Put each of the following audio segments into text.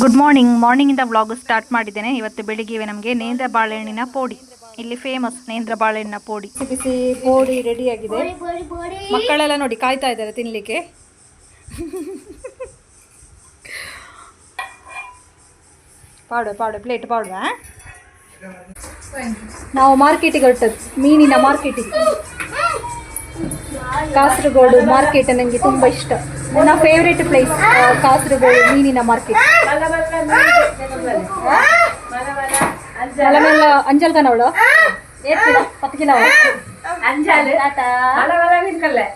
Good morning. ಮಾರ್ನಿಂಗಿಂದ vlog start ಮಾಡಿದ್ದೇನೆ. ಇವತ್ತು ಬೆಳಿಗ್ಗೆ ನಮಗೆ ನೇಂದ್ರ ಬಾಳೆಹಣ್ಣಿನ ಪೋಡಿ, ಇಲ್ಲಿ ಫೇಮಸ್ ನೇಂದ್ರ ಬಾಳೆಹಣ್ಣಿನ ಪೋಡಿ. ಬಿಸಿ ಬಿಸಿ ಪೋಡಿ ರೆಡಿಯಾಗಿದೆ. ಮಕ್ಕಳೆಲ್ಲ ನೋಡಿ ಕಾಯ್ತಾ ಇದ್ದಾರೆ ತಿನ್ನಲಿಕ್ಕೆ. ಪಾಡು ಪ್ಲೇಟ್ ಪಾಡುವ. ನಾವು ಮಾರ್ಕೆಟಿಗೆ ಹೊರಟದ್ದು, ಮೀನಿನ ಮಾರ್ಕೆಟಿಗೆ. ಕಾಸರಗೋಡು ಮಾರ್ಕೆಟ್ ನನಗೆ ತುಂಬ ಇಷ್ಟ. ನನ್ನ ಫೇವ್ರೇಟ್ ಪ್ಲೇಸ್ ಕಾಸರಗೋಡು ಮೀನಿನ ಮಾರ್ಕೆಟ್. ಮಲಮೆಲ್ಲ ಅಂಜಲ್ ಕನವಳು 10 ಕಿಲೋ.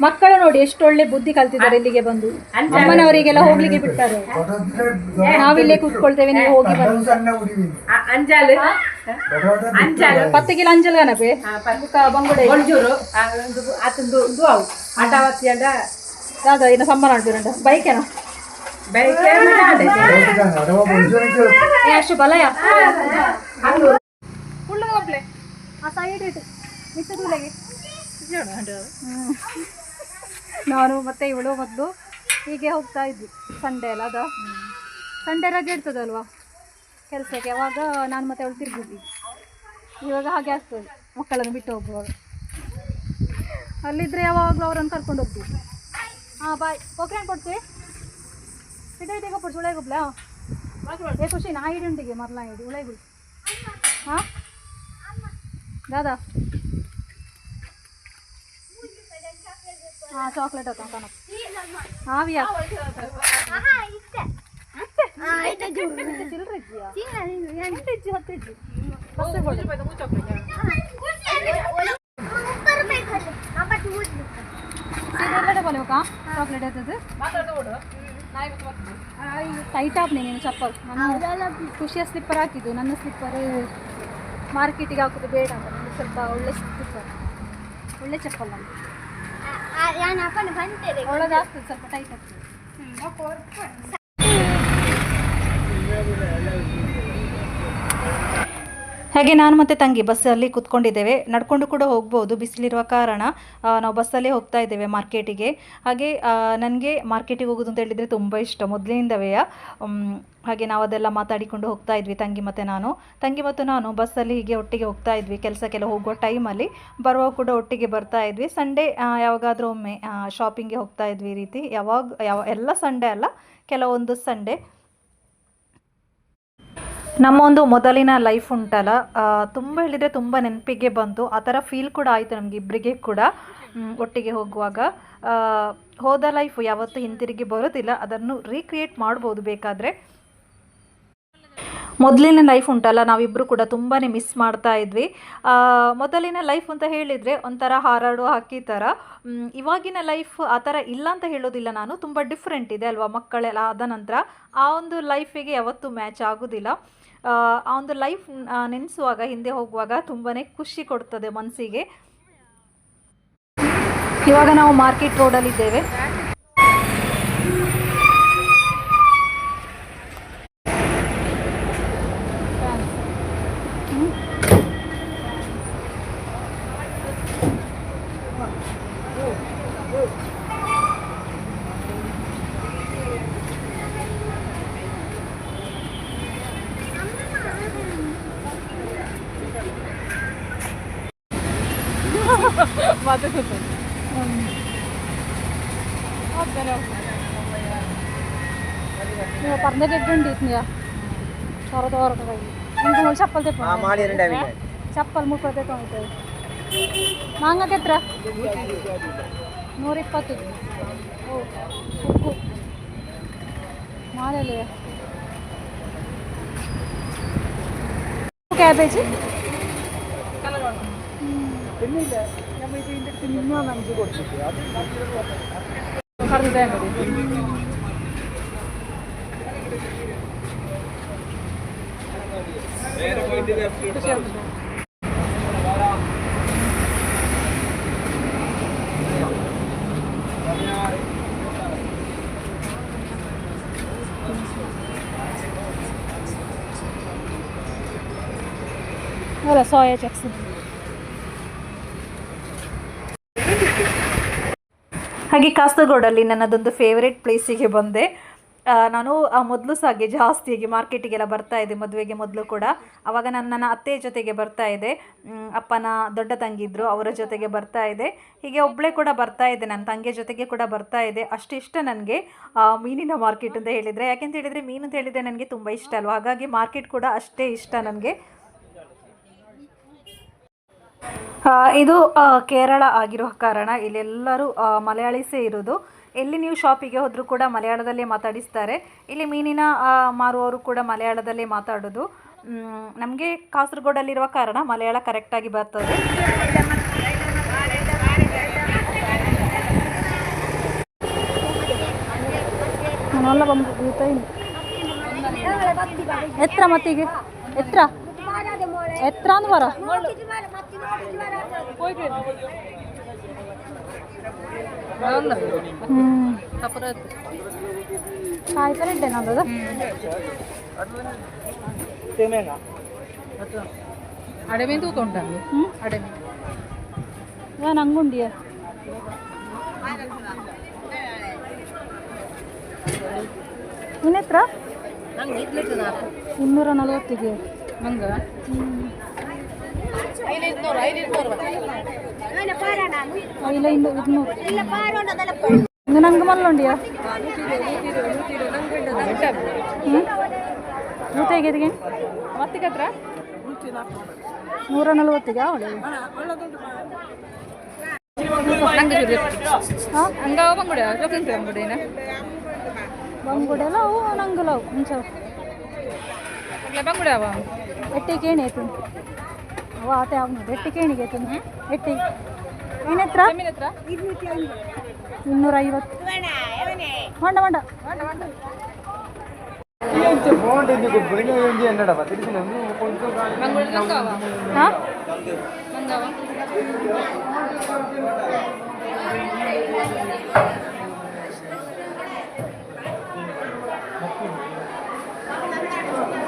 ಮಕ್ಕಳು ನೋಡಿ ಎಷ್ಟು ಒಳ್ಳೆ ಬುದ್ಧಿ ಕಲ್ತಿದ್ದಾರೆ. ಇಲ್ಲಿಗೆ ಬಂದು ಅಮ್ಮನವರಿಗೆಲ್ಲ ಹೋಗ್ಲಿಕ್ಕೆ ಬಿಡ್ತಾರೆ. ನಾವಿಲ್ಲೇ ಕೂತ್ಕೊಳ್ತೇವೆ, ನೀವು ಹೋಗಿ ಬನ್ನಿ. 10 ಕಿಲೋ ಅಂಜಲ್ ಕನಪೆ ಬಂಗುಡೆ ದಾದಾ ಇನ್ನು ಸಂಬಳ ಮಾಡ್ತೀರಂಟ ಬೈಕೇನ ಅಷ್ಟು ಬಲಯ ಉಳ್ಳಪ್ಲೆ ಆ ಸೈಡ್ ಇಟ್ಟು ಮಿತ್ತದೂಲೆಗೆ. ನಾನು ಮತ್ತೆ ಇವಳು ಮೊದಲು ಹೀಗೆ ಹೋಗ್ತಾ ಇದ್ವಿ. ಸಂಡೇ ಅಲ್ಲ, ಅದ ಸಂಡೇ ರಜೆ ಇರ್ತದಲ್ವಾ ಕೆಲಸಕ್ಕೆ, ಅವಾಗ ನಾನು ಮತ್ತೆ ಅವಳು ತಿರುಗಿದ್ವಿ. ಇವಾಗ ಹಾಗೆ ಆಗ್ತದೆ, ಮಕ್ಕಳನ್ನು ಬಿಟ್ಟು ಹೋಗುವಾಗ. ಅಲ್ಲಿದ್ದರೆ ಯಾವಾಗಲೂ ಅವರನ್ನು ಕರ್ಕೊಂಡು ಹೋಗ್ತೀವಿ. ಹಾಂ ಬಾಯ್ ಓಕೆ ಕೊಡ್ತೀವಿ. ಇಡೀ ಕೊಡ್ತೀವಿ ಉಳೆಗುಬ್ಲ ಏ ಖುಷಿ ನಾ ಇಡುಂಟಿಗೆ ಮರಲ ಇಡಿ ಉಳೆಗುಳು. ಹಾಂ ದಾದಾ ಹಾಂ ಚಾಕ್ಲೇಟ್ ಆತ ಕಣ ಹಾವಿಯಾ ಚಿಲ್ಲರೆ ಇದೆಯಾ 10 ಬಸ್ का चॉकलेट ಟೈಟ್ ಆಪ್ನೆ ನೀನು ಚಪ್ಪಲ್. ನಾನು ಖುಷಿಯ ಸ್ಲಿಪ್ಪರ್ ಹಾಕಿದ್ದು, ನನ್ನ ಸ್ಲಿಪ್ಪರ್ ಮಾರ್ಕೆಟಿಗೆ ಹಾಕೋದು ಬೇಡ ಅಂತ. ನನಗೆ ಸ್ವಲ್ಪ ಒಳ್ಳೆ ಸ್ಲಿಪ್ಪರ್, ಒಳ್ಳೆ ಚಪ್ಪಲ್ ನನಗೆ. ಒಳಗೆ ಆಗ್ತದೆ, ಸ್ವಲ್ಪ ಟೈಟ್ ಆಗ್ತದೆ. ಹಾಗೆ ನಾನು ಮತ್ತು ತಂಗಿ ಬಸ್ಸಲ್ಲಿ ಕೂತ್ಕೊಂಡಿದ್ದೇವೆ. ನಡ್ಕೊಂಡು ಕೂಡ ಹೋಗ್ಬೋದು, ಬಿಸಿಲಿರುವ ಕಾರಣ ನಾವು ಬಸ್ಸಲ್ಲೇ ಹೋಗ್ತಾ ಇದ್ದೇವೆ ಮಾರ್ಕೆಟಿಗೆ. ಹಾಗೆ ನನಗೆ ಮಾರ್ಕೆಟಿಗೆ ಹೋಗೋದು ಅಂತ ಹೇಳಿದರೆ ತುಂಬ ಇಷ್ಟ ಮೊದಲಿನಿಂದವೇ. ಹಾಗೆ ನಾವು ಅದೆಲ್ಲ ಮಾತಾಡಿಕೊಂಡು ಹೋಗ್ತಾ ಇದ್ವಿ, ತಂಗಿ ಮತ್ತು ನಾನು ಬಸ್ಸಲ್ಲಿ ಹೀಗೆ ಒಟ್ಟಿಗೆ ಹೋಗ್ತಾ ಇದ್ವಿ. ಕೆಲಸಕ್ಕೆಲ್ಲ ಹೋಗುವ ಟೈಮಲ್ಲಿ ಬರುವಾಗ ಕೂಡ ಒಟ್ಟಿಗೆ ಬರ್ತಾ ಇದ್ವಿ. ಸಂಡೇ ಯಾವಾಗಾದರೂ ಒಮ್ಮೆ ಶಾಪಿಂಗ್ಗೆ ಹೋಗ್ತಾ ಇದ್ವಿ. ಈ ರೀತಿ ಎಲ್ಲ ಸಂಡೇ ಅಲ್ಲ, ಕೆಲವೊಂದು ಸಂಡೇ. ನಮ್ಮ ಒಂದು ಮೊದಲಿನ ಲೈಫ್ ಉಂಟಲ್ಲ, ತುಂಬ ಹೇಳಿದರೆ ತುಂಬ ನೆನಪಿಗೆ ಬಂತು. ಆ ಥರ ಫೀಲ್ ಕೂಡ ಆಯಿತು ನಮಗೆ ಇಬ್ಬರಿಗೆ ಕೂಡ ಒಟ್ಟಿಗೆ ಹೋಗುವಾಗ. ಹೋದ ಲೈಫು ಯಾವತ್ತೂ ಹಿಂತಿರುಗಿ ಬರೋದಿಲ್ಲ, ಅದನ್ನು ರೀಕ್ರಿಯೇಟ್ ಮಾಡ್ಬೋದು ಬೇಕಾದರೆ. ಮೊದಲಿನ ಲೈಫ್ ಉಂಟಲ್ಲ, ನಾವಿಬ್ಬರು ಕೂಡ ತುಂಬಾ ಮಿಸ್ ಮಾಡ್ತಾ ಇದ್ವಿ. ಮೊದಲಿನ ಲೈಫ್ ಅಂತ ಹೇಳಿದರೆ ಒಂಥರ ಹಾರಾಡುವ ಹಕ್ಕಿ ಥರ. ಇವಾಗಿನ ಲೈಫ್ ಆ ಥರ ಇಲ್ಲ ಅಂತ ಹೇಳೋದಿಲ್ಲ ನಾನು, ತುಂಬ ಡಿಫ್ರೆಂಟ್ ಇದೆ ಅಲ್ವಾ. ಮಕ್ಕಳೆಲ್ಲ ಆದ ನಂತರ ಆ ಒಂದು ಲೈಫಿಗೆ ಯಾವತ್ತೂ ಮ್ಯಾಚ್ ಆಗೋದಿಲ್ಲ. ಆ ಒಂದು ಲೈಫ್ ನೆನೆಸುವಾಗ, ಹಿಂದೆ ಹೋಗುವಾಗ ತುಂಬಾ ಖುಷಿ ಕೊಡ್ತದೆ ಮನಸ್ಸಿಗೆ. ಇವಾಗ ನಾವು ಮಾರ್ಕೆಟ್ ರೋಡಲ್ಲಿದ್ದೇವೆ. പറഞ്ഞ കേട്ടുണ്ട് ചപ്പൽ ചപ്പൽ 30 മാങ്ങക്ക് എത്ര 120. ഓ ഉപ്പു മാലല്ലേ. ക്യാബേജ് ಅಲ್ಲ ಸೋಯಾ ಚಕ್ಸ್. ಹಾಗೆ ಕಾಸರಗೋಡಲ್ಲಿ ನನ್ನದೊಂದು ಫೇವ್ರೇಟ್ ಪ್ಲೇಸಿಗೆ ಬಂದೆ. ನಾನು ಮೊದಲು ಸಹ ಹಾಗೆ ಜಾಸ್ತಿಯಾಗಿ ಮಾರ್ಕೆಟಿಗೆಲ್ಲ ಬರ್ತಾ ಇದ್ದೆ, ಮದುವೆಗೆ ಮೊದಲು ಕೂಡ. ಆವಾಗ ನನ್ನ ಅತ್ತೆಯ ಜೊತೆಗೆ ಬರ್ತಾ ಇದ್ದೆ, ಅಪ್ಪನ ದೊಡ್ಡ ತಂಗಿದ್ರು ಅವರ ಜೊತೆಗೆ ಬರ್ತಾ ಇದ್ದೆ. ಹೀಗೆ ಒಬ್ಬಳೇ ಕೂಡ ಬರ್ತಾ ಇದ್ದೆ, ನನ್ನ ತಂಗಿಯ ಜೊತೆಗೆ ಕೂಡ ಬರ್ತಾ ಇದ್ದೆ. ಅಷ್ಟು ಇಷ್ಟ ನನಗೆ ಮೀನಿನ ಮಾರ್ಕೆಟ್ ಅಂತ ಹೇಳಿದರೆ. ಯಾಕೆಂತ ಹೇಳಿದರೆ ಮೀನು ಅಂತ ಹೇಳಿದರೆ ನನಗೆ ತುಂಬ ಇಷ್ಟ ಅಲ್ವ, ಹಾಗಾಗಿ ಮಾರ್ಕೆಟ್ ಕೂಡ ಅಷ್ಟೇ ಇಷ್ಟ ನನಗೆ. ಇದು ಕೇರಳ ಆಗಿರೋ ಕಾರಣ ಇಲ್ಲೆಲ್ಲರೂ ಮಲಯಾಳೀಸೇ ಇರೋದು. ಎಲ್ಲಿ ನೀವು ಶಾಪಿಗೆ ಹೋದರೂ ಕೂಡ ಮಲಯಾಳದಲ್ಲೇ ಮಾತಾಡಿಸ್ತಾರೆ. ಇಲ್ಲಿ ಮೀನಿನ ಮಾರುವವರು ಕೂಡ ಮಲಯಾಳದಲ್ಲೇ ಮಾತಾಡೋದು. ನಮಗೆ ಕಾಸರಗೋಡಲ್ಲಿರುವ ಕಾರಣ ಮಲಯಾಳ ಕರೆಕ್ಟಾಗಿ ಬರ್ತದೆ. ಎತ್ರ ಮತ್ತಿಗೆ ಎತ್ರ ಎತ್ರ ಅಂದ್ ಬರ ಕಾಯ್ತಾರೆ ನಂದದ ಅಡೆಮೀನು ತೂಕ ಉಂಟಂಗೆ ಅಡೆಮೀನು ನಾನು ಹಂಗುಂಡಿಯ ನಿನ್ನೆತ್ರ 240ಗೆ ಹಂಗ ಇಲ್ಲ 200 ನಂಗೆ ಮಲ್ಲೊಂಡಿಯ ನೂತೈಗೆ ಮತ್ತಿಗೆ ಹತ್ರ 140ಗೆ ಅವಳೆ ಹಂಗಾವ ಬಂಗುಡೆ ಜೊತೆ ಬಂಗುಡೇನ ಬಂಗುಡೆಲ್ಲ ಅವು ನಂಗಲ್ಲ ಅವು ಮುಂಚೆ ಬಂಗುಡೆ ಅವ ಎಟ್ಟಿ ಕೇಣಿ ಆಯ್ತು ಅವ ಆತೆ ಆಗ ಎಟ್ಟಿ ಕೇಣಿಗೆ ಆಯ್ತು ಎಟ್ಟಿ ಏನತ್ರ 250 ಹೊಂಡ ಹೊಂಡ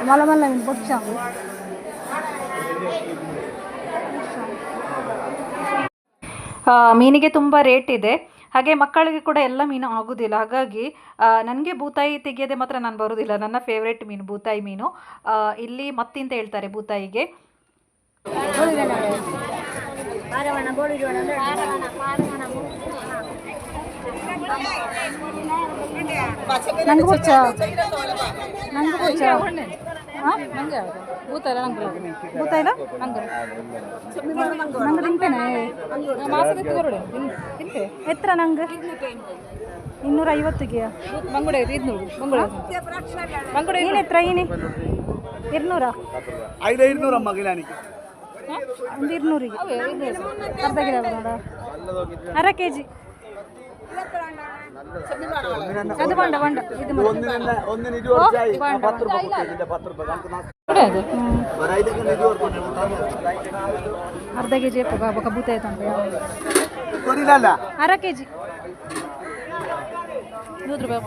ಮಲ ಮಲ್ಲ ಬೊಚ್ಚ ಮೀನಿಗೆ ತುಂಬ ರೇಟ್ ಇದೆ. ಹಾಗೆ ಮಕ್ಕಳಿಗೆ ಕೂಡ ಎಲ್ಲ ಮೀನು ಆಗೋದಿಲ್ಲ. ಹಾಗಾಗಿ ನನಗೆ ಬೂತಾಯಿ ತೆಗೆಯೋದೆ ಮಾತ್ರ ನಾನು ಬರೋದಿಲ್ಲ. ನನ್ನ ಫೇವ್ರೇಟ್ ಮೀನು ಬೂತಾಯಿ ಮೀನು. ಇಲ್ಲಿ ಮತ್ತಿ ಅಂತ ಹೇಳ್ತಾರೆ ಬೂತಾಯಿಗೆ. ನಂಗೆ ಬೊಚ್ಚ ನಂಗೆ ಬೊಚ್ಚ ಭೂತಾಯಿಲ್ಲ ಬೂತಾಯಿಲ್ಲ ನಂಗೆ ನಂಗೆ ತಿಂತೇನೆ ಮಾಸಕ್ಕೆ ತೋರಡೆ ತಿಂತೆ ಎತ್ತರ ನಂಗೆ 250ಗೆ ಬಂಗುಡೆ 200 ಬಂಗುಡೆ ಬಂಗುಡೆ ಏನು ಎತ್ತರ ಏನಿ 200 500 ಮಗಿಲಾನಿಗೆ ಒಂದು 200ಗೆ ಅರ್ಧ ಕಿಲೋ ನೋಡ ಅರ ಕೆ ಜಿ ಅದು ಬಂಡ ಬಂಡ ಇದು ಅರ್ಧ ಕೆ ಜಿ ಬೂತ ಆಯ್ತಂತ ಅರ ಕೆ ಜಿ 100 ರೂಪಾಯಿ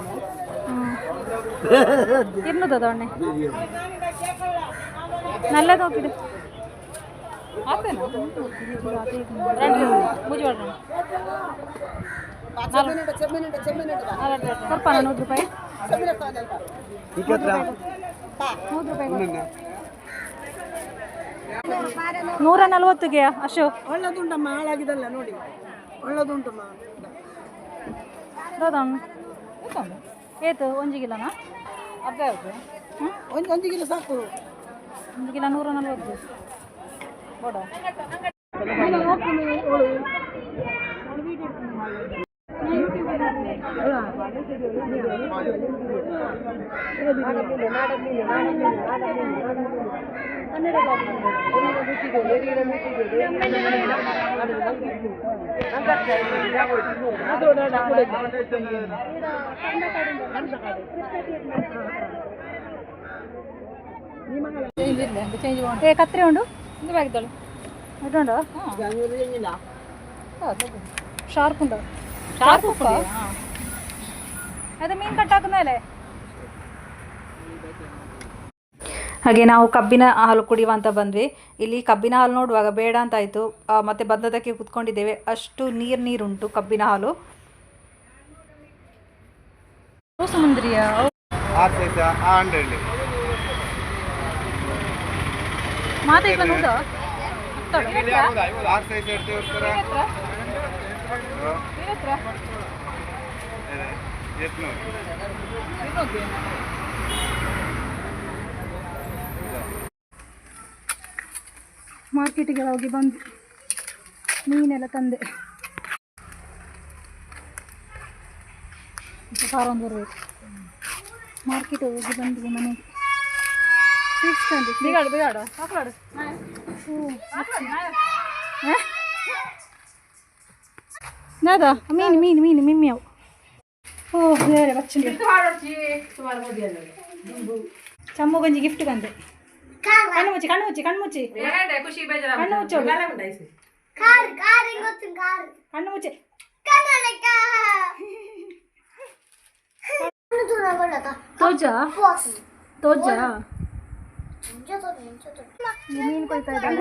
ഇരുന്നൂറ് തവണ നല്ലത് നോക്കിയിട്ട് ಸ್ವಲ್ಪ 100 ರೂಪಾಯಿ 140ಗೆ ಅಶೋ ಒಳ್ಳೆದುಂಟಮ್ಮ ಹಾಳಾಗಿದಲ್ಲ ನೋಡಿ ಒಳ್ಳೆದುಂಟಮ್ಮ ಏತು 1 ಕಿಲೋನಾ ಅರ್ಧ ಒಂದು ಕಿಲೋ ಸಾಕು 1 ಕಿಲೋ 140 ಬೋಡ ಏ ಕತ್ರಿ ಉಂಡು ಇದುಂಡು ಶಾರ್ಪ್ ಉಂಡು ಶಾರ್ಪ್ ಅದು ಮೀನು ಕಟ್ಟಾಕುಂದಲೆ ಹಾಗೆ ನಾವು ಕಬ್ಬಿನ ಹಾಲು ಕುಡಿಯುವ ಅಂತ ಬಂದ್ವಿ. ಇಲ್ಲಿ ಕಬ್ಬಿನ ಹಾಲು ನೋಡುವಾಗ ಬೇಡ ಅಂತ ಆಯಿತು, ಮತ್ತೆ ಬಂದದಕ್ಕೆ ಕುತ್ಕೊಂಡಿದ್ದೇವೆ. ಅಷ್ಟು ನೀರುಂಟು ಕಬ್ಬಿನ ಹಾಲು. ಸಮುದ್ರಿಯ ಆರು ಸೈಜ್ ಆ 100 ಮಾತಾಡಿ ಬಂದು ಆರು ಸೈಜ್ ಇರ್ತೀವಿ ಮಾರ್ಕೆಟಿಗೆ ಹೋಗಿ ಬಂದು ಮೀನೆಲ್ಲ ತಂದೆ. ಕಾರೊಂದು ಬರಬೇಕು. ಮಾರ್ಕೆಟ್ ಹೋಗಿ ಬಂದು ಮನೆಗೆ ಫಿಶ್ ತಂದೆ. ಬಿಗಾಡು ಹಾಕ್ಲಾಡು ನಾದ ಮೀನು ಮೀನು ಮೀನು ಮಿಮ್ಮಿಯವು. ಓ ಬೇರೆ ಬಚ್ಚಲಿ ಚಮ್ಮು ಗಂಜಿ ಗಿಫ್ಟ್ ಬಂದೆ. ಕಣ್ಣು ಮುಚ್ಚಿ ಕಣ್ಣು ಮುಚ್ಚಿ ಕಣ್ಣು ಮುಚ್ಚಿ ಖುಷಿ ಬೇಜಾರ ಕಣ್ಣು ಮುಚ್ಚೋದು ಕಣ್ಣು ಮುಚ್ಚಿ. ತೋಜಾ ತೋಜಾ ಮೀನು ಕೊಯ್ತಾ ಇದ್ದಾರೆ.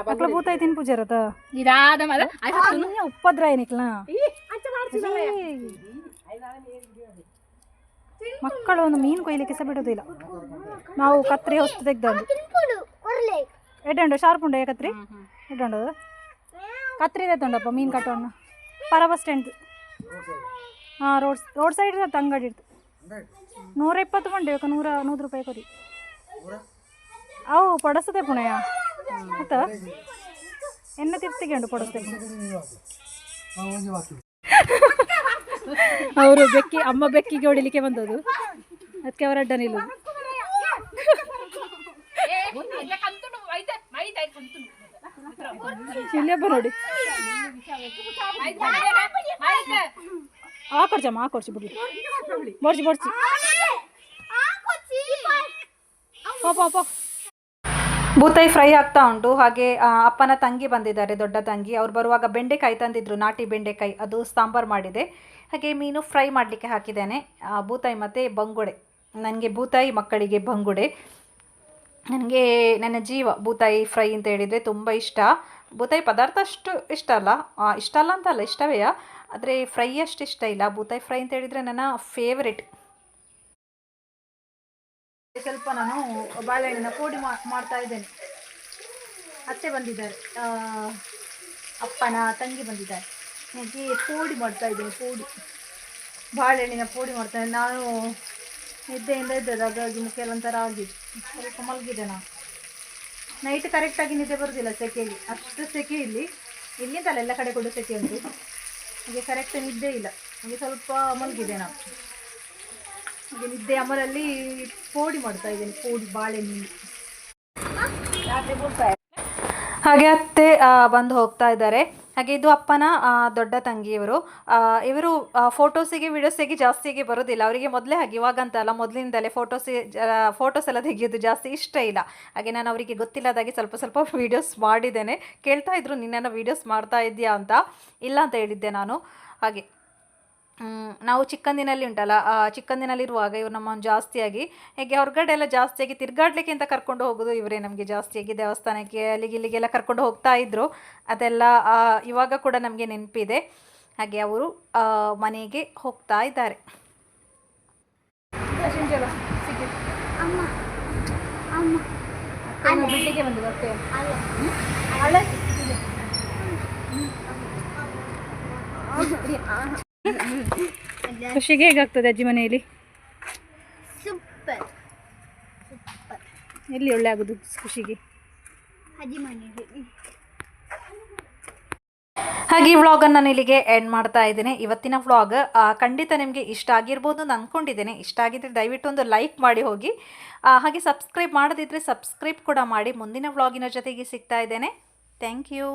ಮಕ್ಕಳು ಭೂತಾಯಿ ತಿನ್ ಪೂಜಾರತ ಇದಾದ ಮದ ಉಪ್ಪದ್ರ ಏನಿಕ್ಲ ಮಕ್ಕಳು ಒಂದು ಮೀನು ಕೊಯ್ಲಿಕ್ಕೆ ಸಹ ಬಿಡೋದಿಲ್ಲ. ನಾವು ಕತ್ರಿ ಹೊಸ್ತು ತೆಗ್ದು ಎಡ್ಡಂಡು ಶಾರ್ಪ್ ಉಂಡ ಕತ್ರಿ ಎಡ್ಡಂಡು ಕತ್ರಿ ತೊಂಡಪ್ಪ ಮೀನು ಕಟ್ಟೋಣ ಪರ ಬಸ್ ಸ್ಟ್ಯಾಂಡ್. ಹಾಂ ರೋಡ್ ಸೈಡ್ ಇರುತ್ತೆ ಅಂಗಡಿ ಇರ್ತು. 120 ಮಂಡಿ ಬೇಕು. 100 ರೂಪಾಯಿ ಕೊಡಿ. ಅವು ಪಡಿಸ್ತದೆ ಪುಣೆಯ ಆಯ್ತಾ ಎಣ್ಣೆ ತಿರ್ತಿಕೊಂಡು ಪಡಿಸ್ತೇವೆ. ಅವರು ಬೆಕ್ಕಿ ಅಮ್ಮ ಬೆಕ್ಕಿಗೆ ಹೊಡಿಲಿಕ್ಕೆ ಬಂದದ್ದು, ಅದಕ್ಕೆ ಅವರ ಅಡ್ಡ ನಿಲ್ಲುದು. ಇಲ್ಲೊಬ್ಬ ನೋಡಿ ಆಕೊಡ್ಸಮ್ಮ ಆಕೊಡ್ಸಿ ಬಿಡ್ಲಿ ಬೋಡ್ಸಿ ಬೋಡ್ಸಿ ಪಾಪ. ಬೂತಾಯಿ ಫ್ರೈ ಆಗ್ತಾ ಉಂಟು. ಹಾಗೆ ಅಪ್ಪನ ತಂಗಿ ಬಂದಿದ್ದಾರೆ, ದೊಡ್ಡ ತಂಗಿ. ಅವ್ರು ಬರುವಾಗ ಬೆಂಡೆಕಾಯಿ ತಂದಿದ್ರು, ನಾಟಿ ಬೆಂಡೆಕಾಯಿ. ಅದು ಸಾಂಬಾರು ಮಾಡಿದೆ. ಹಾಗೆ ಮೀನು ಫ್ರೈ ಮಾಡಲಿಕ್ಕೆ ಹಾಕಿದ್ದೇನೆ. ಬೂತಾಯಿ ಮತ್ತು ಬಂಗುಡೆ. ನನಗೆ ಬೂತಾಯಿ, ಮಕ್ಕಳಿಗೆ ಬಂಗುಡೆ. ನನಗೆ ನನ್ನ ಜೀವ ಬೂತಾಯಿ ಫ್ರೈ ಅಂತ ಹೇಳಿದರೆ ತುಂಬ ಇಷ್ಟ. ಬೂತಾಯಿ ಪದಾರ್ಥ ಅಷ್ಟು ಇಷ್ಟ ಅಲ್ಲ, ಇಷ್ಟ ಅಲ್ಲ ಅಂತಲ್ಲ, ಇಷ್ಟವೇ. ಆದರೆ ಫ್ರೈ ಅಷ್ಟು ಇಷ್ಟ ಇಲ್ಲ. ಬೂತಾಯಿ ಫ್ರೈ ಅಂತ ಹೇಳಿದರೆ ನನ್ನ ಫೇವ್ರೆಟ್. ಸ್ವಲ್ಪ ನಾನು ಬಾಳೆಹಣ್ಣಿನ ಪೋಡಿ ಮಾಡ್ತಾ ಇದ್ದೇನೆ. ಅತ್ತೆ ಬಂದಿದ್ದಾರೆ, ಅಪ್ಪನ ತಂಗಿ ಬಂದಿದ್ದಾರೆ. ಹಾಗೆ ಪೋಡಿ ಮಾಡ್ತಾ ಇದ್ದೇನೆ. ಬಾಳೆಹಣ್ಣಿನ ಪೋಡಿ ಮಾಡ್ತಾ ಇದ್ದೇನೆ. ನಾನು ನಿದ್ದೆಯಿಂದ ಇದ್ದದ್ದು, ಹಾಗಾಗಿ ಮುಖ ಎಲ್ಲ ಒಂಥರ ಆಗಿದೆ. ಸ್ವಲ್ಪ ಮಲಗಿದೆ. ನಾನು ನೈಟ್ ಕರೆಕ್ಟಾಗಿ ನಿದ್ದೆ ಬರೋದಿಲ್ಲ ಸೆಕೆಯಲ್ಲಿ, ಅಷ್ಟು ಸೆಕೆ ಇಲ್ಲಿಂದಲ್ಲ, ಎಲ್ಲ ಕಡೆ ಕೂಡ ಸೆಕೆ ಉಂಟು. ಹಾಗೆ ಕರೆಕ್ಟ್ ನಿದ್ದೆ ಇಲ್ಲ, ಹಾಗೆ ಸ್ವಲ್ಪ ಮಲಗಿದೆ ನಾನು. ಹಾಗೆ ನಿದ್ದೆ ಅಮರಲ್ಲಿ ಪೋಡಿ ಮಾಡ್ತಾ ಇದ್ದೇನೆ, ಪೋಡಿ ಬಾಳೆಹಣ್ಣು. ಹಾಗೆ ಅತ್ತೆ ಬಂದು ಹೋಗ್ತಾ ಇದ್ದಾರೆ. ಹಾಗೆ ಇದು ಅಪ್ಪನ ದೊಡ್ಡ ತಂಗಿಯವರು. ಇವರು ಫೋಟೋಸಿಗೆ ವಿಡಿಯೋಸಿಗೆ ಜಾಸ್ತಿಗೆ ಬರೋದಿಲ್ಲ. ಅವರಿಗೆ ಮೊದಲೇ ಹಾಗೆ, ಇವಾಗ ಅಂತಲ್ಲ, ಮೊದಲಿಂದಲೇ ಫೋಟೋಸ್ ಎಲ್ಲ ತೆಗೆಯೋದು ಜಾಸ್ತಿ ಇಷ್ಟ ಇಲ್ಲ. ಹಾಗೆ ನಾನು ಅವರಿಗೆ ಗೊತ್ತಿಲ್ಲದಾಗೆ ಸ್ವಲ್ಪ ವೀಡಿಯೋಸ್ ಮಾಡಿದ್ದೇನೆ. ಕೇಳ್ತಾ ಇದ್ರು, ನಿನ್ನನ್ನು ವೀಡಿಯೋಸ್ ಮಾಡ್ತಾ ಇದೆಯಾ ಅಂತ. ಇಲ್ಲ ಅಂತ ಹೇಳಿದ್ದೆ ನಾನು. ಹಾಗೆ ನಾವು ಚಿಕ್ಕಂದಿನಲ್ಲಿ ಉಂಟಲ್ಲ, ಚಿಕ್ಕಂದಿನಲ್ಲಿರುವಾಗ ಇವರು ನಮ್ಮನ್ನು ಜಾಸ್ತಿಯಾಗಿ ಹೇಗೆ ಹೊರಗಡೆ ಎಲ್ಲ ಜಾಸ್ತಿಯಾಗಿ ತಿರುಗಾಡಲಿಕ್ಕೆ ಅಂತ ಕರ್ಕೊಂಡು ಹೋಗೋದು ಇವರೇ. ನಮಗೆ ಜಾಸ್ತಿಯಾಗಿ ದೇವಸ್ಥಾನಕ್ಕೆ ಇಲ್ಲಿಗೆಲ್ಲ ಕರ್ಕೊಂಡು ಹೋಗ್ತಾ ಇದ್ದರು. ಅದೆಲ್ಲ ಇವಾಗ ಕೂಡ ನಮಗೆ ನೆನಪಿದೆ. ಹಾಗೆ ಅವರು ಮನೆಗೆ ಹೋಗ್ತಾ ಇದ್ದಾರೆ. ಬಿಟ್ಟಿಗೆ ಬಂದು ಖುಷಿಗೆ ಹೇಗಾಗ್ತದೆ ಅಜ್ಜಿ ಮನೆಯಲ್ಲಿ? ಸೂಪರ್. ಎಲ್ಲಿ ಒಳ್ಳೆ ಆಗೋದು ಖುಷಿಗೆ? ಅಜ್ಜಿ ಮನೆಯಲ್ಲಿ. ಹಾಗೆ ಈ ವ್ಲಾಗನ್ನು ನಾನು ಇಲ್ಲಿಗೆ ಎಂಡ್ ಮಾಡ್ತಾ ಇದ್ದೇನೆ. ಇವತ್ತಿನ ವ್ಲಾಗ್ ಖಂಡಿತ ನಿಮಗೆ ಇಷ್ಟ ಆಗಿರ್ಬೋದು ಅಂತ ಅಂದ್ಕೊಂಡಿದ್ದೇನೆ. ಇಷ್ಟ ಆಗಿದ್ದರೆ ದಯವಿಟ್ಟು ಒಂದು ಲೈಕ್ ಮಾಡಿ ಹೋಗಿ. ಹಾಗೆ ಸಬ್ಸ್ಕ್ರೈಬ್ ಮಾಡದಿದ್ದರೆ ಸಬ್ಸ್ಕ್ರೈಬ್ ಕೂಡ ಮಾಡಿ. ಮುಂದಿನ ವ್ಲಾಗಿನ ಜೊತೆಗೆ ಸಿಗ್ತಾ ಇದ್ದೇನೆ. Thank you.